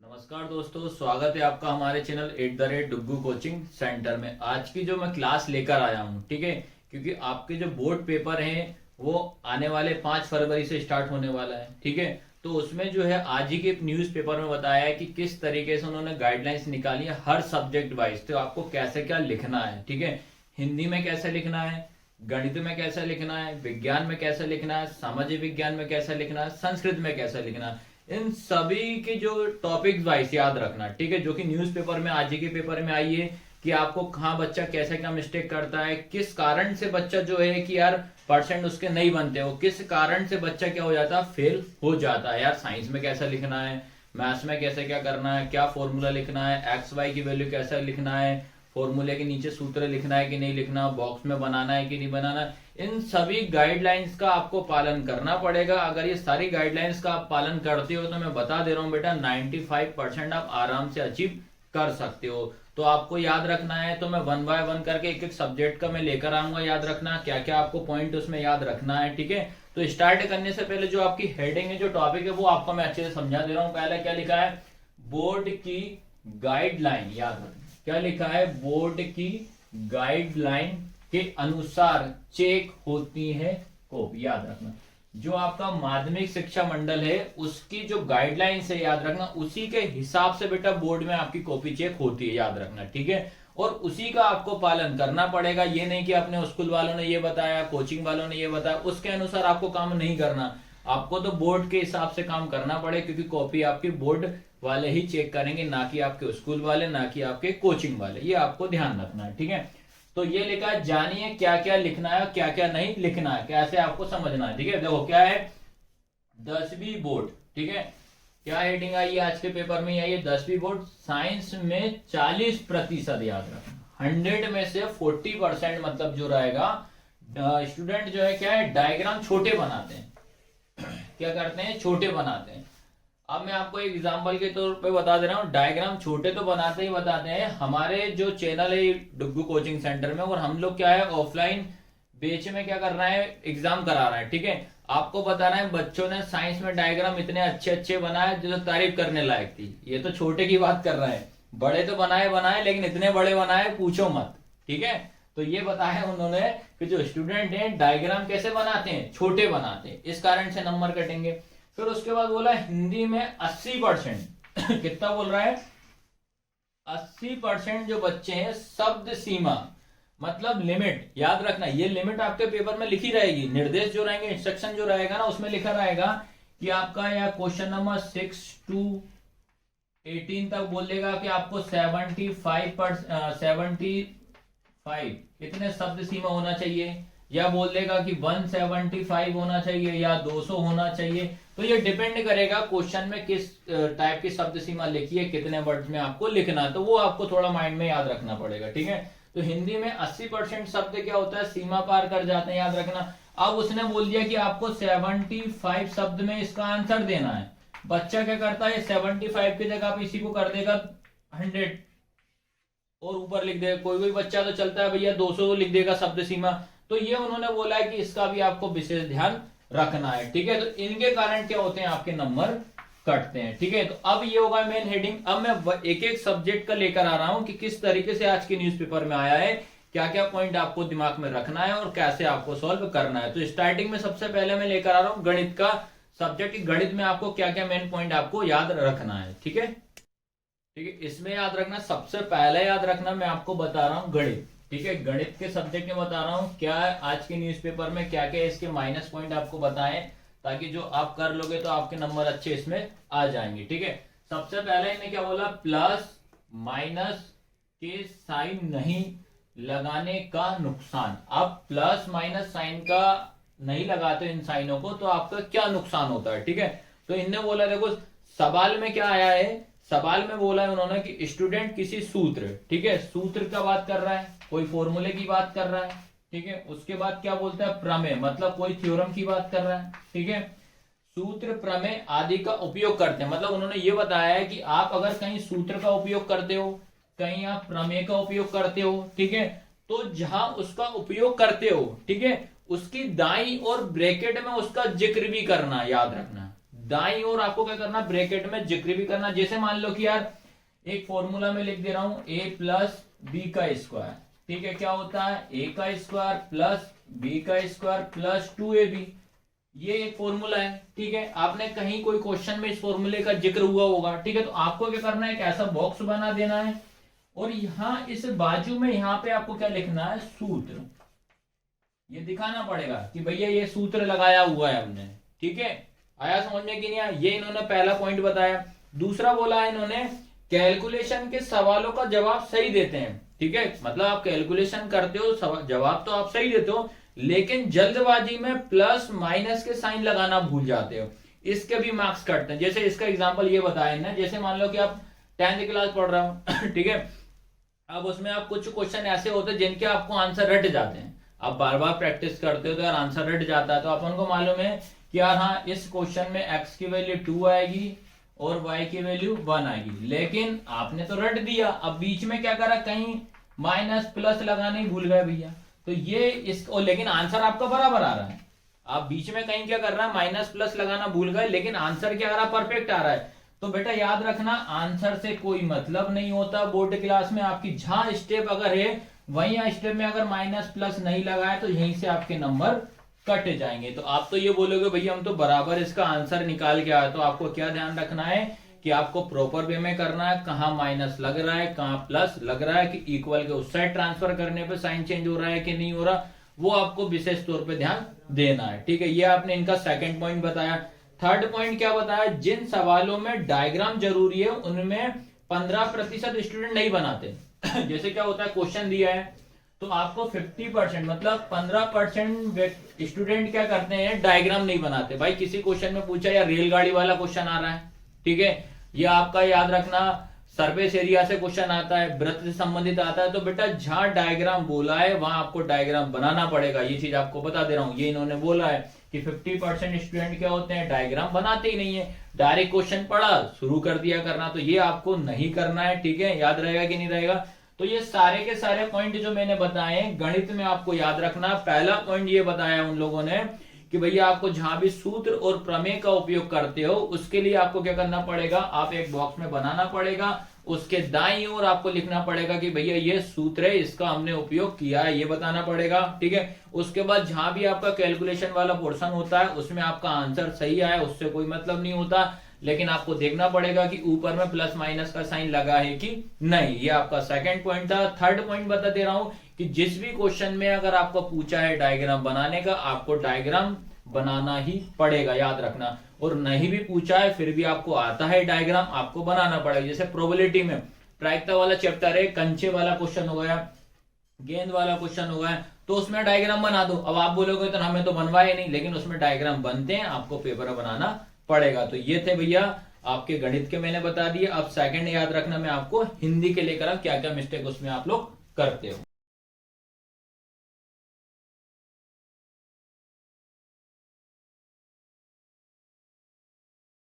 नमस्कार दोस्तों, स्वागत है आपका हमारे चैनल @डुग्गू कोचिंग सेंटर में। आज की जो मैं क्लास लेकर आया हूँ, ठीक है, क्योंकि आपके जो बोर्ड पेपर हैं वो आने वाले 5 फरवरी से स्टार्ट होने वाला है, ठीक है। तो उसमें जो है आज ही के न्यूज़ पेपर में बताया है कि किस तरीके से उन्होंने गाइडलाइंस निकाली है हर सब्जेक्ट वाइज। तो आपको कैसे क्या लिखना है, ठीक है, हिंदी में कैसे लिखना है, गणित में कैसे लिखना है, विज्ञान में कैसे लिखना है, सामाजिक विज्ञान में कैसे लिखना है, संस्कृत में कैसे लिखना है, इन सभी के जो टॉपिक वाइज याद रखना, ठीक है, जो कि न्यूज़पेपर में आज ही के पेपर में आई है कि आपको कहाँ बच्चा कैसे क्या मिस्टेक करता है, किस कारण से बच्चा जो है कि यार परसेंट उसके नहीं बनते हो, किस कारण से बच्चा क्या हो जाता है, फेल हो जाता है। यार साइंस में कैसे लिखना है, मैथ्स में कैसे क्या करना है, क्या फॉर्मूला लिखना है, एक्स वाई की वैल्यू कैसे लिखना है, फॉर्मूले के नीचे सूत्र लिखना है कि नहीं लिखना, बॉक्स में बनाना है कि नहीं बनाना, इन सभी गाइडलाइंस का आपको पालन करना पड़ेगा। अगर ये सारी गाइडलाइंस का आप पालन करते हो तो मैं बता दे रहा हूँ बेटा 95% आप आराम से अचीव कर सकते हो। तो आपको याद रखना है, तो मैं 1 बाय 1 करके एक एक सब्जेक्ट का मैं लेकर आऊंगा। याद रखना क्या क्या आपको पॉइंट उसमें याद रखना है, ठीक है। तो स्टार्ट करने से पहले जो आपकी हेडिंग है, जो टॉपिक है, वो आपको मैं अच्छे से समझा दे रहा हूँ। पहले क्या लिखा है, बोर्ड की गाइडलाइन, याद रखना क्या लिखा है, बोर्ड की गाइडलाइन के अनुसार चेक होती है कॉपी। याद रखना जो आपका माध्यमिक शिक्षा मंडल है उसकी जो गाइडलाइन है, याद रखना उसी के हिसाब से बेटा बोर्ड में आपकी कॉपी चेक होती है, याद रखना, ठीक है। और उसी का आपको पालन करना पड़ेगा। ये नहीं कि अपने स्कूल वालों ने ये बताया, कोचिंग वालों ने ये बताया, उसके अनुसार आपको काम नहीं करना। आपको तो बोर्ड के हिसाब से काम करना पड़े, क्योंकि कॉपी आपकी बोर्ड वाले ही चेक करेंगे, ना कि आपके स्कूल वाले, ना कि आपके कोचिंग वाले। ये आपको ध्यान रखना है, ठीक है। तो ये लिखा है, जानिए क्या क्या लिखना है और क्या क्या नहीं लिखना है, कैसे आपको समझना है, ठीक है। देखो क्या है, 10वीं बोर्ड, ठीक है, क्या हेडिंग आई है आज के पेपर में आई है, 10वीं बोर्ड साइंस में 40%। याद रखना 100 में से 40% मतलब जो रहेगा, स्टूडेंट जो है क्या है, डायग्राम छोटे बनाते हैं। क्या करते हैं, छोटे बनाते हैं। अब मैं आपको एक एग्जांपल के तौर पे बता दे रहा हूँ, डायग्राम छोटे तो बनाते ही बताते हैं। हमारे जो चैनल है डुग्गू कोचिंग सेंटर में, और हम लोग क्या है ऑफलाइन बेच में क्या कर रहा है, एग्जाम करा रहा है, ठीक है। आपको बता रहे हैं बच्चों ने साइंस में डायग्राम इतने अच्छे अच्छे बनाए जो तारीफ करने लायक थी। ये तो छोटे की बात कर रहे हैं, बड़े तो बनाए बनाए, लेकिन इतने बड़े बनाए पूछो मत, ठीक है। तो ये बताया उन्होंने कि जो स्टूडेंट है डायग्राम कैसे बनाते हैं, छोटे बनाते हैं, इस कारण से नंबर कटेंगे। फिर उसके बाद बोला हिंदी में 80% कितना बोल रहा है, 80% जो बच्चे हैं शब्द सीमा मतलब लिमिट, याद रखना ये लिमिट आपके पेपर में लिखी रहेगी। निर्देश जो रहेंगे, इंस्ट्रक्शन जो रहेगा ना, उसमें लिखा रहेगा कि आपका या क्वेश्चन नंबर 6 to 18 तक बोलेगा कि आपको 75 कितने शब्द सीमा होना चाहिए, या बोल देगा कि 175 होना चाहिए या 200 होना चाहिए। तो ये डिपेंड करेगा क्वेश्चन में किस टाइप की शब्द सीमा लिखी है, कितने वर्ड्स में आपको लिखना है, तो वो आपको थोड़ा माइंड में याद रखना पड़ेगा, ठीक है। तो हिंदी में 80% शब्द क्या होता है, सीमा पार कर जाते हैं, याद रखना। अब उसने बोल दिया कि आपको 75 शब्द में इसका आंसर देना है। बच्चा क्या करता है, 75 की जगह आप इसी को कर देगा 100 और ऊपर लिख देगा। कोई कोई बच्चा तो चलता है भैया 200 लिख देगा शब्द सीमा। तो ये उन्होंने बोला है कि इसका भी आपको विशेष ध्यान रखना है, ठीक है। तो इनके कारण क्या होते हैं, आपके नंबर कटते हैं, ठीक है। तो अब ये होगा मेन हेडिंग। अब मैं एक एक सब्जेक्ट का लेकर आ रहा हूं कि किस तरीके से आज के न्यूज़पेपर में आया है, क्या क्या पॉइंट आपको दिमाग में रखना है और कैसे आपको सॉल्व करना है। तो स्टार्टिंग में सबसे पहले मैं लेकर आ रहा हूं गणित का सब्जेक्ट। गणित में आपको क्या क्या मेन पॉइंट आपको याद रखना है, ठीक है, ठीक है। इसमें याद रखना, सबसे पहले याद रखना मैं आपको बता रहा हूँ गणित, ठीक है। गणित के सब्जेक्ट में बता रहा हूँ क्या आज के न्यूज़पेपर में क्या क्या इसके माइनस पॉइंट आपको बताएं, ताकि जो आप कर लोगे तो आपके नंबर अच्छे इसमें आ जाएंगे, ठीक है। सबसे पहले इन्हें क्या बोला, प्लस माइनस के साइन नहीं लगाने का नुकसान। आप प्लस माइनस साइन का नहीं लगाते इन साइनों को तो आपका क्या नुकसान होता है, ठीक है। तो इनने बोला, देखो सवाल में क्या आया है, सवाल में बोला है उन्होंने कि स्टूडेंट किसी सूत्र, ठीक है, सूत्र का बात कर रहा है, कोई फॉर्मूले की बात कर रहा है, ठीक है। उसके बाद क्या बोलता है, प्रमेय मतलब कोई थ्योरम की बात कर रहा है, ठीक है। सूत्र प्रमेय आदि का उपयोग करते हैं, मतलब उन्होंने ये बताया है कि आप अगर कहीं सूत्र का उपयोग करते हो, कहीं आप प्रमेय का उपयोग करते हो, ठीक है, तो जहां उसका उपयोग करते हो, ठीक है, उसकी दाई और ब्रैकेट में उसका जिक्र भी करना, याद रखना दाईं ओर आपको क्या करना, ब्रैकेट में जिक्र भी करना। जैसे मान लो कि यार एक फॉर्मूला में लिख दे रहा हूं a प्लस बी का स्क्वायर, ठीक है, क्या होता है a का स्क्वायर प्लस b का स्क्वायर प्लस 2ab, ये एक फॉर्मूला है, ठीक है। आपने कहीं कोई क्वेश्चन में इस फॉर्मूले का जिक्र हुआ होगा, ठीक है, तो आपको क्या करना है, एक ऐसा बॉक्स बना देना है और यहाँ इस बाजू में यहाँ पे आपको क्या लिखना है, सूत्र, ये दिखाना पड़ेगा कि भैया ये सूत्र लगाया हुआ है हमने, ठीक है। आया समझ में कि नहीं आया, ये इन्होंने पहला पॉइंट बताया। दूसरा बोला है इन्होंने कैलकुलेशन के सवालों का जवाब सही देते हैं, ठीक है, मतलब आप कैलकुलेशन करते हो, जवाब तो आप सही देते हो, लेकिन जल्दबाजी में प्लस माइनस के साइन लगाना भूल जाते हो, इसके भी मार्क्स कटते हैं। जैसे इसका एग्जांपल ये बताया ना, जैसे मान लो कि आप 10th क्लास पढ़ रहे हो ठीक है, अब उसमें आप कुछ क्वेश्चन ऐसे होते हैं जिनके आपको आंसर रट जाते हैं, आप बार बार प्रैक्टिस करते हो तो यार आंसर रट जाता है, तो अपन को मालूम है कि यार हाँ इस क्वेश्चन में x की वैल्यू 2 आएगी और y की वैल्यू 1 आएगी, लेकिन आपने तो रट दिया, अब बीच में क्या करा, कहीं माइनस प्लस लगाना ही भूल गए भैया, तो ये इसको, लेकिन आंसर आपका बराबर आ रहा है, आप बीच में कहीं क्या कर रहा है, माइनस प्लस लगाना भूल गए, लेकिन आंसर क्या आ रहा है, परफेक्ट आ रहा है। तो बेटा याद रखना, आंसर से कोई मतलब नहीं होता बोर्ड क्लास में, आपकी जहां स्टेप अगर है वहीं स्टेप में अगर माइनस प्लस नहीं लगाए तो यहीं से आपके नंबर कट जाएंगे। तो आप तो ये बोलोगे भैया हम तो बराबर इसका आंसर निकाल के आए, तो आपको क्या ध्यान रखना है कि आपको प्रॉपर वे में करना है, कहाँ माइनस लग रहा है कहाँ प्लस लग रहा है, कि इक्वल के उस साइड ट्रांसफर करने पे साइन चेंज हो रहा है कि नहीं हो रहा, वो आपको विशेष तौर पे ध्यान देना है, ठीक है। ये आपने इनका सेकंड पॉइंट बताया। थर्ड पॉइंट क्या बताया, जिन सवालों में डायग्राम जरूरी है उनमें 15% स्टूडेंट नहीं बनाते जैसे क्या होता है, क्वेश्चन दिया है तो आपको 50% मतलब 15% स्टूडेंट क्या करते हैं, डायग्राम नहीं बनाते। भाई किसी क्वेश्चन में पूछा या रेलगाड़ी वाला क्वेश्चन आ रहा है, ठीक है, या आपका याद रखना सरफेस एरिया से क्वेश्चन आता है, वृत्त से संबंधित आता है, तो बेटा जहां डायग्राम बोला है वहां आपको डायग्राम बनाना पड़ेगा। ये चीज आपको बता दे रहा हूं, ये इन्होंने बोला है कि 50% स्टूडेंट क्या होते हैं, डायग्राम बनाते ही नहीं है, डायरेक्ट क्वेश्चन पढ़ा शुरू कर दिया करना, तो ये आपको नहीं करना है, ठीक है। याद रहेगा कि नहीं रहेगा, तो ये सारे के सारे पॉइंट जो मैंने बताए गणित में आपको याद रखना। पहला पॉइंट ये बताया उन लोगों ने कि भैया आपको जहां भी सूत्र और प्रमेय का उपयोग करते हो उसके लिए आपको क्या करना पड़ेगा, आप एक बॉक्स में बनाना पड़ेगा, उसके दाईं ओर आपको लिखना पड़ेगा कि भैया ये सूत्र है, इसका हमने उपयोग किया है, ये बताना पड़ेगा, ठीक है। उसके बाद जहां भी आपका कैलकुलेशन वाला पोर्शन होता है उसमें आपका आंसर सही आया उससे कोई मतलब नहीं होता, लेकिन आपको देखना पड़ेगा कि ऊपर में प्लस माइनस का साइन लगा है कि नहीं। ये आपका सेकंड पॉइंट था। थर्ड पॉइंट बता दे रहा हूं कि जिस भी क्वेश्चन में अगर आपको पूछा है डायग्राम बनाने का, आपको डायग्राम बनाना ही पड़ेगा, याद रखना। और नहीं भी पूछा है फिर भी आपको आता है डायग्राम, आपको बनाना पड़ेगा। जैसे प्रोबेबिलिटी में प्रायिकता वाला चैप्टर है, कंचे वाला क्वेश्चन हो गया, गेंद वाला क्वेश्चन हो गया, तो उसमें डायग्राम बना दो। अब आप बोलोगे तो हमें तो बनवाए नहीं, लेकिन उसमें डायग्राम बनते हैं, आपको पेपर बनाना पड़ेगा। तो ये थे भैया आपके गणित के मैंने बता दिए। अब सेकंड याद रखना मैं आपको हिंदी के लेकर क्या क्या मिस्टेक उसमें आप लोग करते हो।